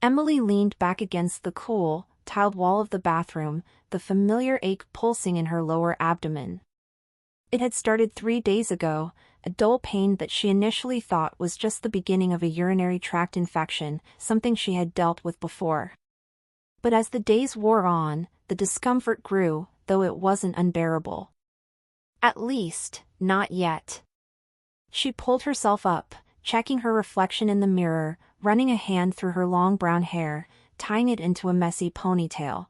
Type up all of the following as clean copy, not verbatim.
Emily leaned back against the cool, tiled wall of the bathroom, the familiar ache pulsing in her lower abdomen. It had started 3 days ago, a dull pain that she initially thought was just the beginning of a urinary tract infection, something she had dealt with before. But as the days wore on, the discomfort grew, though it wasn't unbearable. At least, not yet. She pulled herself up, checking her reflection in the mirror, running a hand through her long brown hair, tying it into a messy ponytail.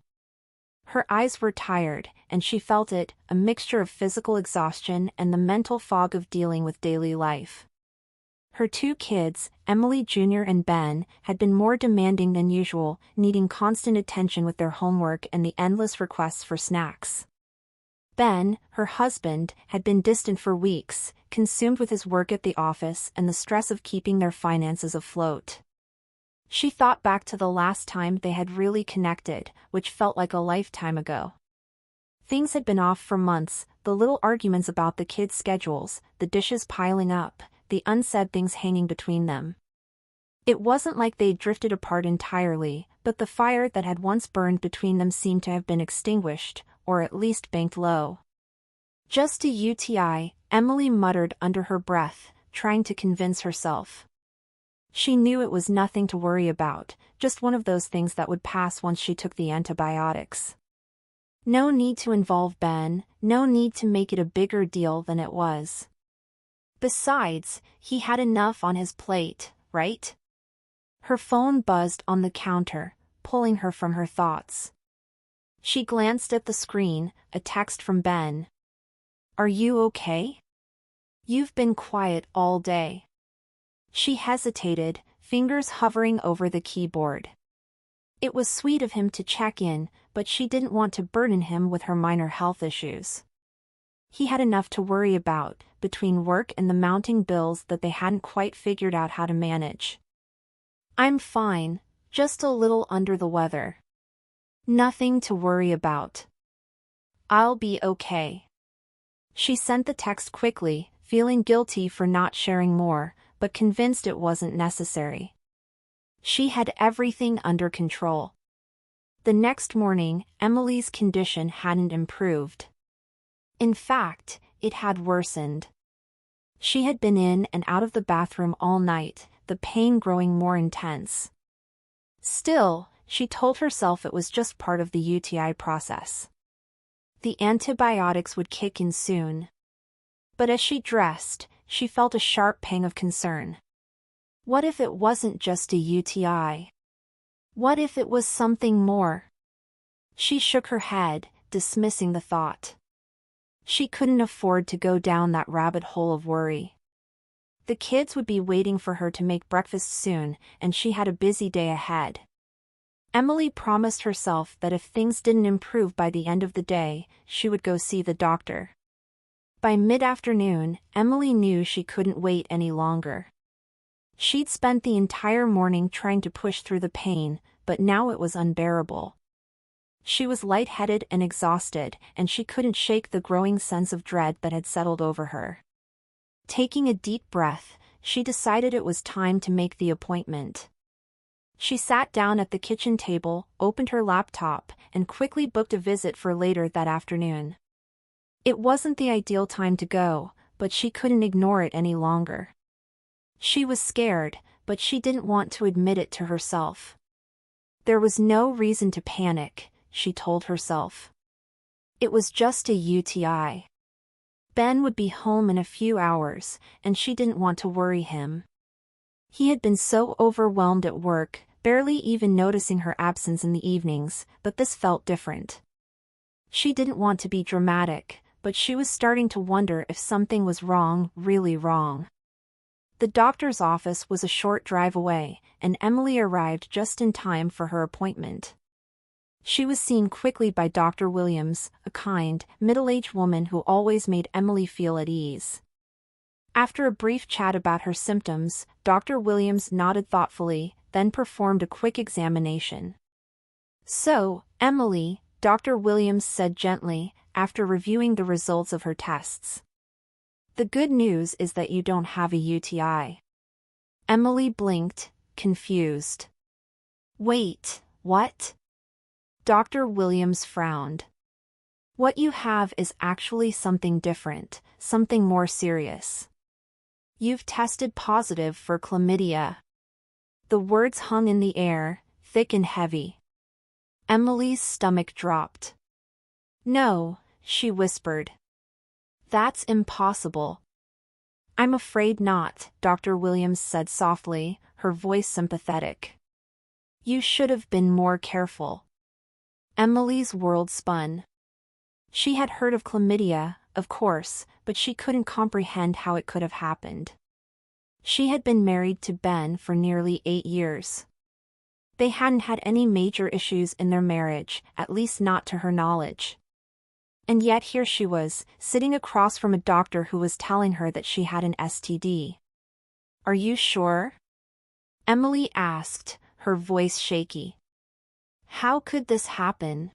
Her eyes were tired, and she felt it, a mixture of physical exhaustion and the mental fog of dealing with daily life. Her 2 kids, Emily Jr. and Ben, had been more demanding than usual, needing constant attention with their homework and the endless requests for snacks. Ben, her husband, had been distant for weeks, consumed with his work at the office and the stress of keeping their finances afloat. She thought back to the last time they had really connected, which felt like a lifetime ago. Things had been off for months, the little arguments about the kids' schedules, the dishes piling up, the unsaid things hanging between them. It wasn't like they'd drifted apart entirely, but the fire that had once burned between them seemed to have been extinguished, or at least banked low. Just a UTI, Emily muttered under her breath, trying to convince herself. She knew it was nothing to worry about, just one of those things that would pass once she took the antibiotics. No need to involve Ben, no need to make it a bigger deal than it was. Besides, he had enough on his plate, right? Her phone buzzed on the counter, pulling her from her thoughts. She glanced at the screen, a text from Ben. "Are you okay? You've been quiet all day." She hesitated, fingers hovering over the keyboard. It was sweet of him to check in, but she didn't want to burden him with her minor health issues. He had enough to worry about, between work and the mounting bills that they hadn't quite figured out how to manage. "I'm fine, just a little under the weather. Nothing to worry about. I'll be okay." She sent the text quickly, feeling guilty for not sharing more, but convinced it wasn't necessary. She had everything under control. The next morning, Emily's condition hadn't improved. In fact, it had worsened. She had been in and out of the bathroom all night, the pain growing more intense. Still, she told herself it was just part of the UTI process. The antibiotics would kick in soon. But as she dressed, she felt a sharp pang of concern. What if it wasn't just a UTI? What if it was something more? She shook her head, dismissing the thought. She couldn't afford to go down that rabbit hole of worry. The kids would be waiting for her to make breakfast soon, and she had a busy day ahead. Emily promised herself that if things didn't improve by the end of the day, she would go see the doctor. By mid-afternoon, Emily knew she couldn't wait any longer. She'd spent the entire morning trying to push through the pain, but now it was unbearable. She was lightheaded and exhausted, and she couldn't shake the growing sense of dread that had settled over her. Taking a deep breath, she decided it was time to make the appointment. She sat down at the kitchen table, opened her laptop, and quickly booked a visit for later that afternoon. It wasn't the ideal time to go, but she couldn't ignore it any longer. She was scared, but she didn't want to admit it to herself. There was no reason to panic, she told herself. It was just a UTI. Ben would be home in a few hours, and she didn't want to worry him. He had been so overwhelmed at work, barely even noticing her absence in the evenings, but this felt different. She didn't want to be dramatic, but she was starting to wonder if something was wrong, really wrong. The doctor's office was a short drive away, and Emily arrived just in time for her appointment. She was seen quickly by Dr. Williams, a kind, middle-aged woman who always made Emily feel at ease. After a brief chat about her symptoms, Dr. Williams nodded thoughtfully, then performed a quick examination. "So, Emily," Dr. Williams said gently, after reviewing the results of her tests. "The good news is that you don't have a UTI." Emily blinked, confused. Wait, what? Dr. Williams frowned. What you have is actually something different, something more serious. You've tested positive for chlamydia. The words hung in the air, thick and heavy. Emily's stomach dropped. No, she whispered. That's impossible. I'm afraid not, Dr. Williams said softly, her voice sympathetic. You should have been more careful. Emily's world spun. She had heard of chlamydia, of course, but she couldn't comprehend how it could have happened. She had been married to Ben for nearly 8 years. They hadn't had any major issues in their marriage, at least not to her knowledge. And yet here she was, sitting across from a doctor who was telling her that she had an STD. Are you sure? Emily asked, her voice shaky. How could this happen?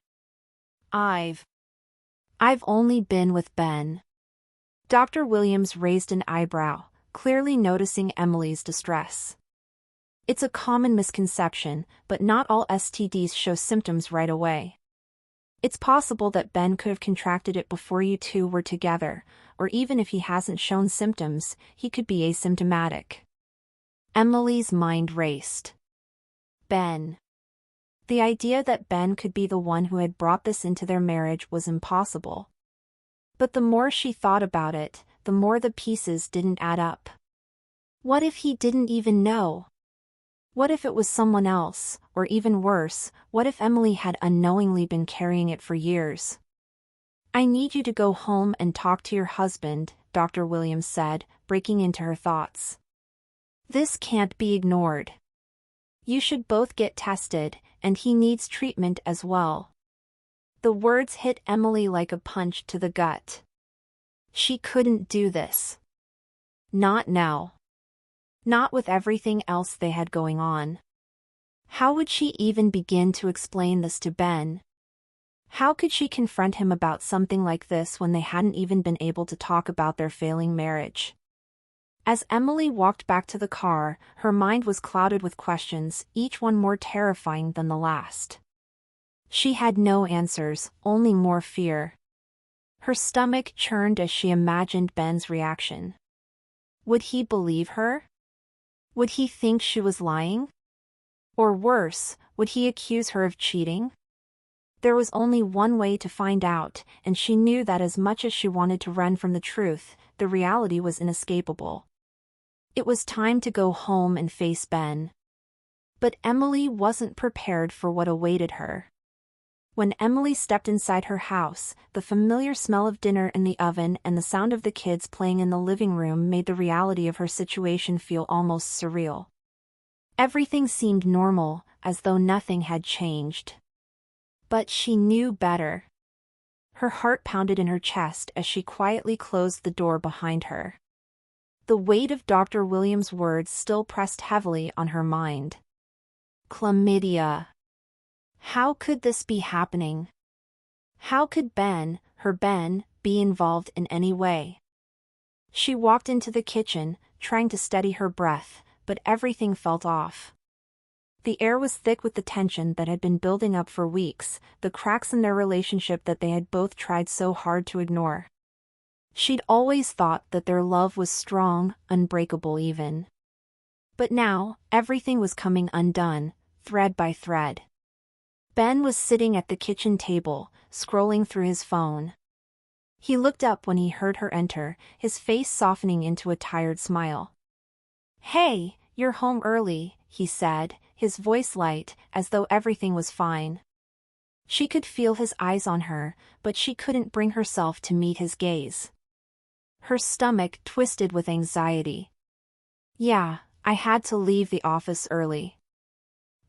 I've only been with Ben. Dr. Williams raised an eyebrow, clearly noticing Emily's distress. It's a common misconception, but not all STDs show symptoms right away. It's possible that Ben could have contracted it before you two were together, or even if he hasn't shown symptoms, he could be asymptomatic. Emily's mind raced. Ben. The idea that Ben could be the one who had brought this into their marriage was impossible. But the more she thought about it, the more the pieces didn't add up. What if he didn't even know? What if it was someone else, or even worse, what if Emily had unknowingly been carrying it for years? I need you to go home and talk to your husband, Dr. Williams said, breaking into her thoughts. This can't be ignored. You should both get tested, and he needs treatment as well. The words hit Emily like a punch to the gut. She couldn't do this. Not now. Not with everything else they had going on. How would she even begin to explain this to Ben? How could she confront him about something like this when they hadn't even been able to talk about their failing marriage? As Emily walked back to the car, her mind was clouded with questions, each one more terrifying than the last. She had no answers, only more fear. Her stomach churned as she imagined Ben's reaction. Would he believe her? Would he think she was lying? Or worse, would he accuse her of cheating? There was only one way to find out, and she knew that as much as she wanted to run from the truth, the reality was inescapable. It was time to go home and face Ben. But Emily wasn't prepared for what awaited her. When Emily stepped inside her house, the familiar smell of dinner in the oven and the sound of the kids playing in the living room made the reality of her situation feel almost surreal. Everything seemed normal, as though nothing had changed. But she knew better. Her heart pounded in her chest as she quietly closed the door behind her. The weight of Dr. Williams' words still pressed heavily on her mind. Chlamydia. How could this be happening? How could Ben, her Ben, be involved in any way? She walked into the kitchen, trying to steady her breath, but everything felt off. The air was thick with the tension that had been building up for weeks, the cracks in their relationship that they had both tried so hard to ignore. She'd always thought that their love was strong, unbreakable even. But now, everything was coming undone, thread by thread. Ben was sitting at the kitchen table, scrolling through his phone. He looked up when he heard her enter, his face softening into a tired smile. "Hey, you're home early," he said, his voice light, as though everything was fine. She could feel his eyes on her, but she couldn't bring herself to meet his gaze. Her stomach twisted with anxiety. "Yeah, I had to leave the office early."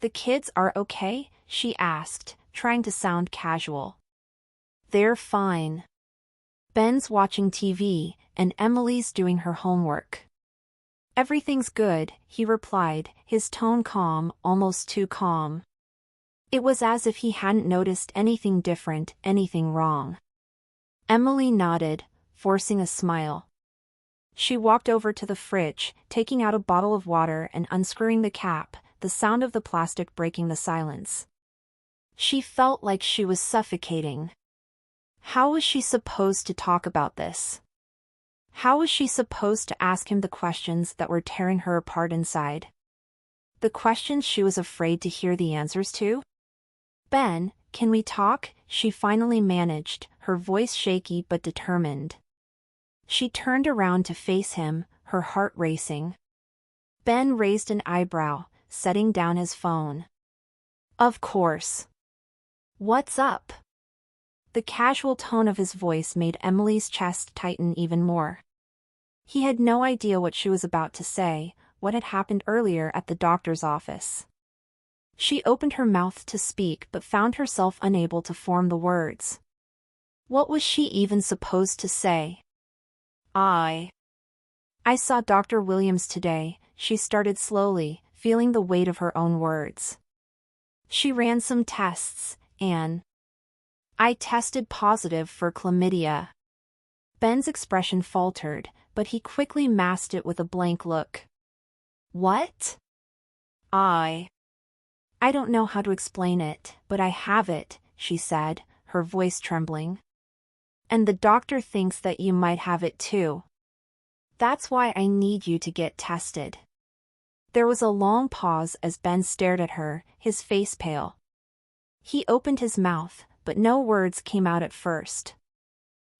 "The kids are okay?" she asked, trying to sound casual. "They're fine. Ben's watching TV, and Emily's doing her homework." "Everything's good," he replied, his tone calm, almost too calm. It was as if he hadn't noticed anything different, anything wrong. Emily nodded, forcing a smile. She walked over to the fridge, taking out a bottle of water and unscrewing the cap, the sound of the plastic breaking the silence. She felt like she was suffocating. How was she supposed to talk about this? How was she supposed to ask him the questions that were tearing her apart inside? The questions she was afraid to hear the answers to? "Ben, can we talk?" she finally managed, her voice shaky but determined. She turned around to face him, her heart racing. Ben raised an eyebrow, setting down his phone. "Of course. What's up?" The casual tone of his voice made Emily's chest tighten even more. He had no idea what she was about to say, what had happened earlier at the doctor's office. She opened her mouth to speak but found herself unable to form the words. What was she even supposed to say? I saw Dr. Williams today, she started slowly, feeling the weight of her own words. She ran some tests, and I tested positive for chlamydia. Ben's expression faltered, but he quickly masked it with a blank look. What? I don't know how to explain it, but I have it, she said, her voice trembling. And the doctor thinks that you might have it too. That's why I need you to get tested. There was a long pause as Ben stared at her, his face pale. He opened his mouth, but no words came out at first.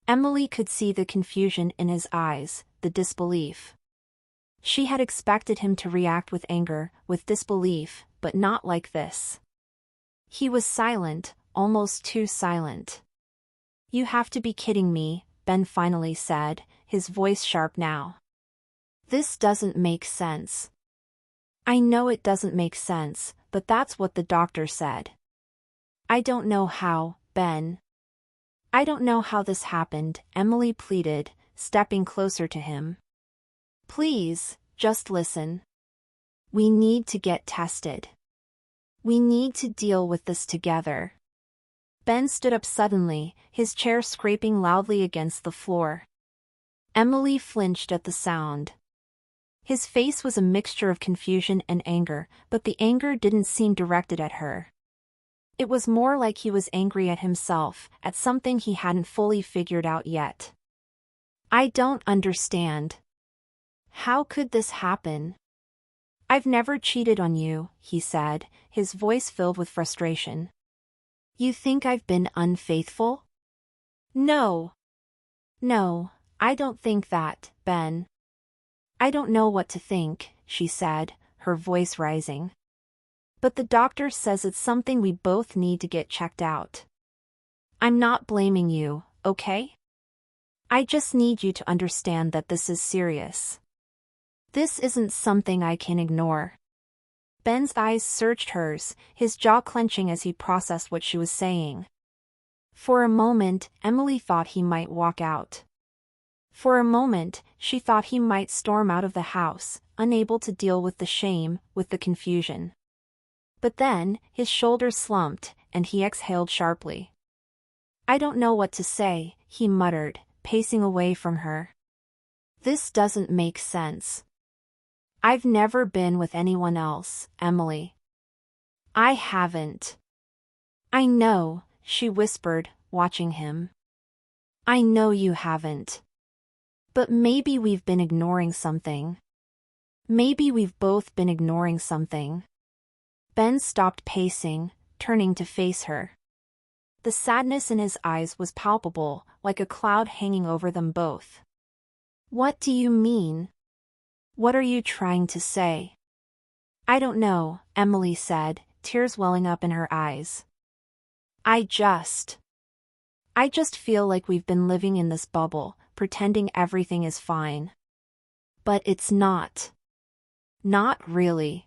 Emily could see the confusion in his eyes, the disbelief. She had expected him to react with anger, with disbelief, but not like this. He was silent, almost too silent. You have to be kidding me, Ben finally said, his voice sharp now. This doesn't make sense. I know it doesn't make sense, but that's what the doctor said. I don't know how, Ben. I don't know how this happened, Emily pleaded, stepping closer to him. Please, just listen. We need to get tested. We need to deal with this together. Ben stood up suddenly, his chair scraping loudly against the floor. Emily flinched at the sound. His face was a mixture of confusion and anger, but the anger didn't seem directed at her. It was more like he was angry at himself, at something he hadn't fully figured out yet. I don't understand. How could this happen? I've never cheated on you, he said, his voice filled with frustration. You think I've been unfaithful? No. No, I don't think that, Ben. I don't know what to think, she said, her voice rising. But the doctor says it's something we both need to get checked out. I'm not blaming you, okay? I just need you to understand that this is serious. This isn't something I can ignore. Ben's eyes searched hers, his jaw clenching as he processed what she was saying. For a moment, Emily thought he might walk out. For a moment, she thought he might storm out of the house, unable to deal with the shame, with the confusion. But then, his shoulders slumped, and he exhaled sharply. I don't know what to say, he muttered, pacing away from her. This doesn't make sense. I've never been with anyone else, Emily. I haven't. I know, she whispered, watching him. I know you haven't. But maybe we've been ignoring something. Maybe we've both been ignoring something. Ben stopped pacing, turning to face her. The sadness in his eyes was palpable, like a cloud hanging over them both. What do you mean? What are you trying to say? I don't know, Emily said, tears welling up in her eyes. I just feel like we've been living in this bubble, pretending everything is fine. But it's not. Not really.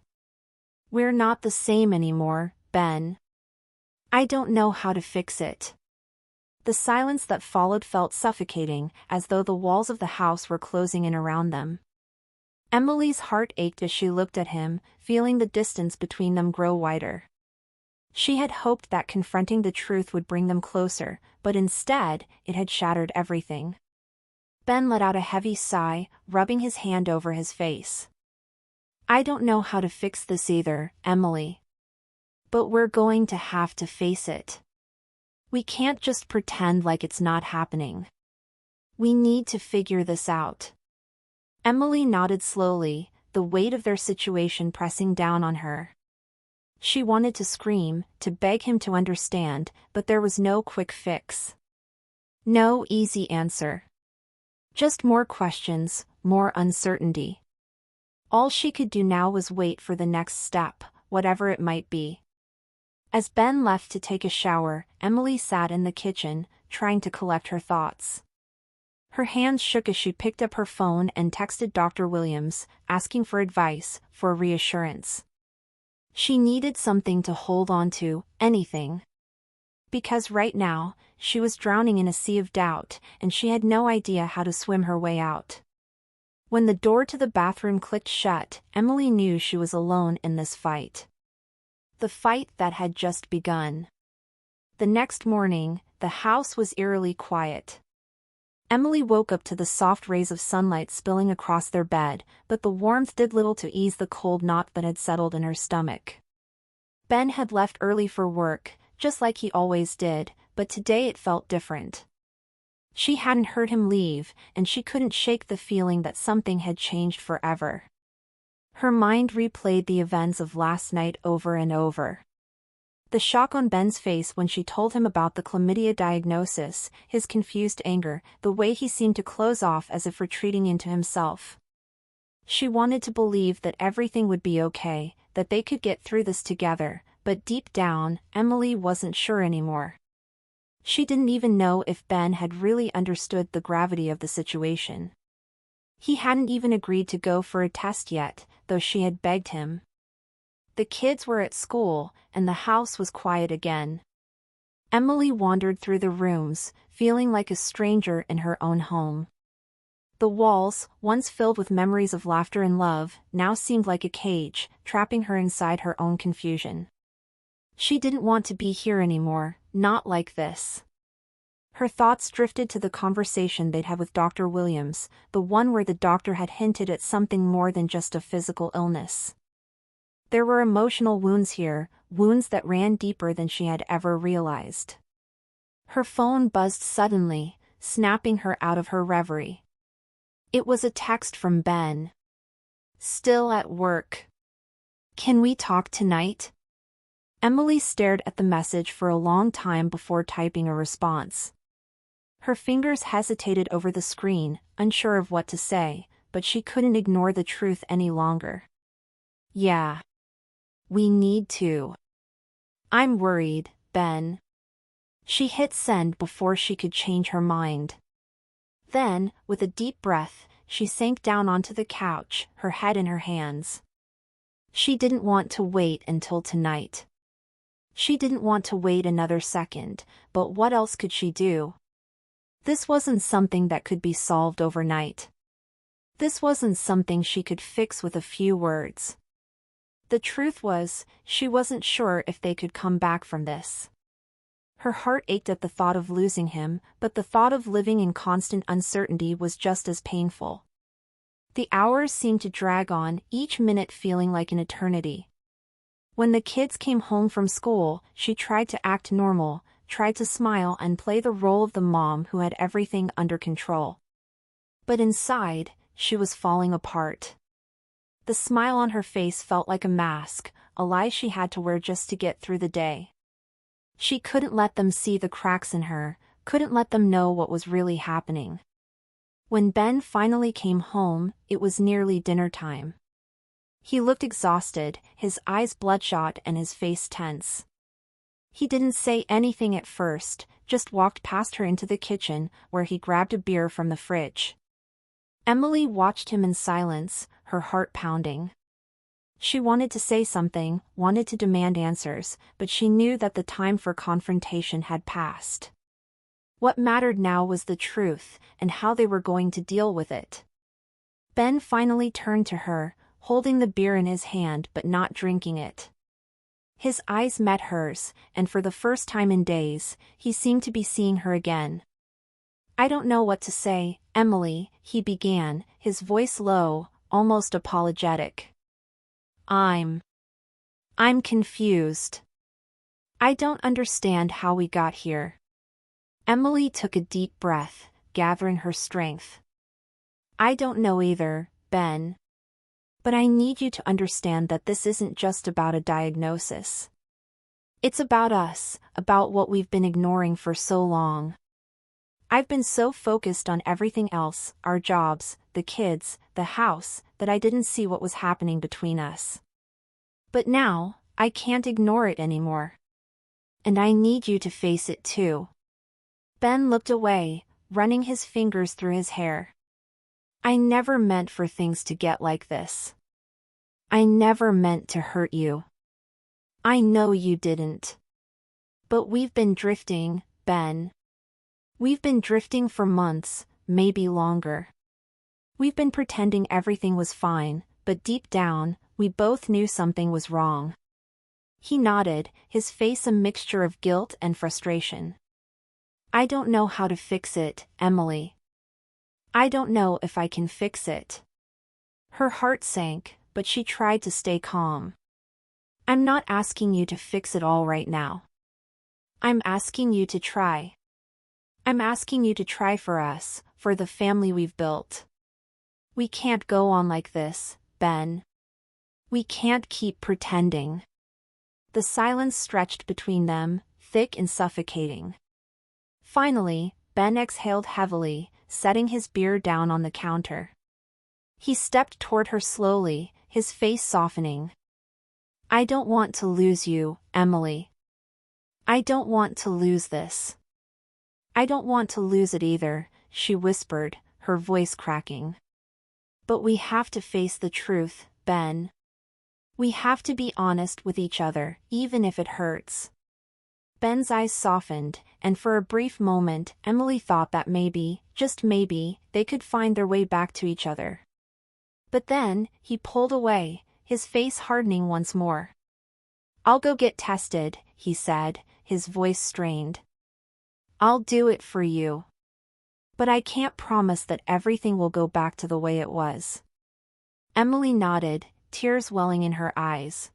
We're not the same anymore, Ben. I don't know how to fix it. The silence that followed felt suffocating, as though the walls of the house were closing in around them. Emily's heart ached as she looked at him, feeling the distance between them grow wider. She had hoped that confronting the truth would bring them closer, but instead, it had shattered everything. Ben let out a heavy sigh, rubbing his hand over his face. I don't know how to fix this either, Emily. But we're going to have to face it. We can't just pretend like it's not happening. We need to figure this out. Emily nodded slowly, the weight of their situation pressing down on her. She wanted to scream, to beg him to understand, but there was no quick fix. No easy answer. Just more questions, more uncertainty. All she could do now was wait for the next step, whatever it might be. As Ben left to take a shower, Emily sat in the kitchen, trying to collect her thoughts. Her hands shook as she picked up her phone and texted Dr. Williams, asking for advice, for reassurance. She needed something to hold on to, anything. Because right now, she was drowning in a sea of doubt, and she had no idea how to swim her way out. When the door to the bathroom clicked shut, Emily knew she was alone in this fight. The fight that had just begun. The next morning, the house was eerily quiet. Emily woke up to the soft rays of sunlight spilling across their bed, but the warmth did little to ease the cold knot that had settled in her stomach. Ben had left early for work, just like he always did, but today it felt different. She hadn't heard him leave, and she couldn't shake the feeling that something had changed forever. Her mind replayed the events of last night over and over. The shock on Ben's face when she told him about the chlamydia diagnosis, his confused anger, the way he seemed to close off as if retreating into himself. She wanted to believe that everything would be okay, that they could get through this together, but deep down, Emily wasn't sure anymore. She didn't even know if Ben had really understood the gravity of the situation. He hadn't even agreed to go for a test yet, though she had begged him. The kids were at school, and the house was quiet again. Emily wandered through the rooms, feeling like a stranger in her own home. The walls, once filled with memories of laughter and love, now seemed like a cage, trapping her inside her own confusion. She didn't want to be here anymore, not like this. Her thoughts drifted to the conversation they'd had with Dr. Williams, the one where the doctor had hinted at something more than just a physical illness. There were emotional wounds here, wounds that ran deeper than she had ever realized. Her phone buzzed suddenly, snapping her out of her reverie. It was a text from Ben. Still at work. Can we talk tonight? Emily stared at the message for a long time before typing a response. Her fingers hesitated over the screen, unsure of what to say, but she couldn't ignore the truth any longer. Yeah. We need to. I'm worried, Ben. She hit send before she could change her mind. Then, with a deep breath, she sank down onto the couch, her head in her hands. She didn't want to wait until tonight. She didn't want to wait another second, but what else could she do? This wasn't something that could be solved overnight. This wasn't something she could fix with a few words. The truth was, she wasn't sure if they could come back from this. Her heart ached at the thought of losing him, but the thought of living in constant uncertainty was just as painful. The hours seemed to drag on, each minute feeling like an eternity. When the kids came home from school, she tried to act normal, tried to smile and play the role of the mom who had everything under control. But inside, she was falling apart. The smile on her face felt like a mask, a lie she had to wear just to get through the day. She couldn't let them see the cracks in her, couldn't let them know what was really happening. When Ben finally came home, it was nearly dinner time. He looked exhausted, his eyes bloodshot and his face tense. He didn't say anything at first, just walked past her into the kitchen, where he grabbed a beer from the fridge. Emily watched him in silence, her heart pounding. She wanted to say something, wanted to demand answers, but she knew that the time for confrontation had passed. What mattered now was the truth, and how they were going to deal with it. Ben finally turned to her, holding the beer in his hand but not drinking it. His eyes met hers, and for the first time in days, he seemed to be seeing her again. I don't know what to say, Emily, he began, his voice low, almost apologetic. I'm confused. I don't understand how we got here. Emily took a deep breath, gathering her strength. I don't know either, Ben. But I need you to understand that this isn't just about a diagnosis. It's about us, about what we've been ignoring for so long. I've been so focused on everything else, our jobs, the kids, the house, that I didn't see what was happening between us. But now, I can't ignore it anymore. And I need you to face it too. Ben looked away, running his fingers through his hair. I never meant for things to get like this. I never meant to hurt you. I know you didn't. But we've been drifting, Ben. We've been drifting for months, maybe longer. We've been pretending everything was fine, but deep down, we both knew something was wrong. He nodded, his face a mixture of guilt and frustration. I don't know how to fix it, Emily. I don't know if I can fix it. Her heart sank, but she tried to stay calm. I'm not asking you to fix it all right now. I'm asking you to try. I'm asking you to try for us, for the family we've built. We can't go on like this, Ben. We can't keep pretending. The silence stretched between them, thick and suffocating. Finally, Ben exhaled heavily, setting his beer down on the counter. He stepped toward her slowly, his face softening. I don't want to lose you, Emily. I don't want to lose this. I don't want to lose it either, she whispered, her voice cracking. But we have to face the truth, Ben. We have to be honest with each other, even if it hurts. Ben's eyes softened, and for a brief moment, Emily thought that maybe, just maybe, they could find their way back to each other. But then, he pulled away, his face hardening once more. I'll go get tested, he said, his voice strained. I'll do it for you. But I can't promise that everything will go back to the way it was. Emily nodded, tears welling in her eyes.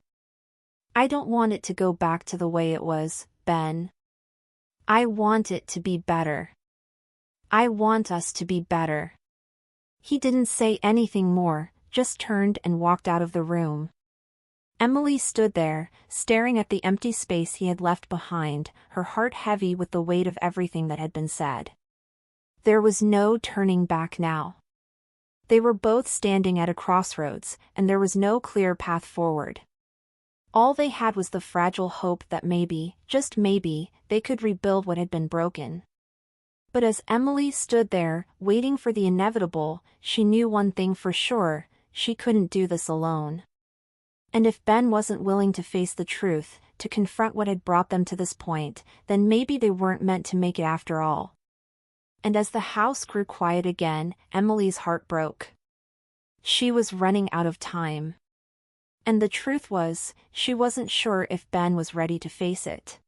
I don't want it to go back to the way it was, Ben. I want it to be better. I want us to be better. He didn't say anything more, just turned and walked out of the room. Emily stood there, staring at the empty space he had left behind, her heart heavy with the weight of everything that had been said. There was no turning back now. They were both standing at a crossroads, and there was no clear path forward. All they had was the fragile hope that maybe, just maybe, they could rebuild what had been broken. But as Emily stood there, waiting for the inevitable, she knew one thing for sure, she couldn't do this alone. And if Ben wasn't willing to face the truth, to confront what had brought them to this point, then maybe they weren't meant to make it after all. And as the house grew quiet again, Emily's heart broke. She was running out of time. And the truth was, she wasn't sure if Ben was ready to face it.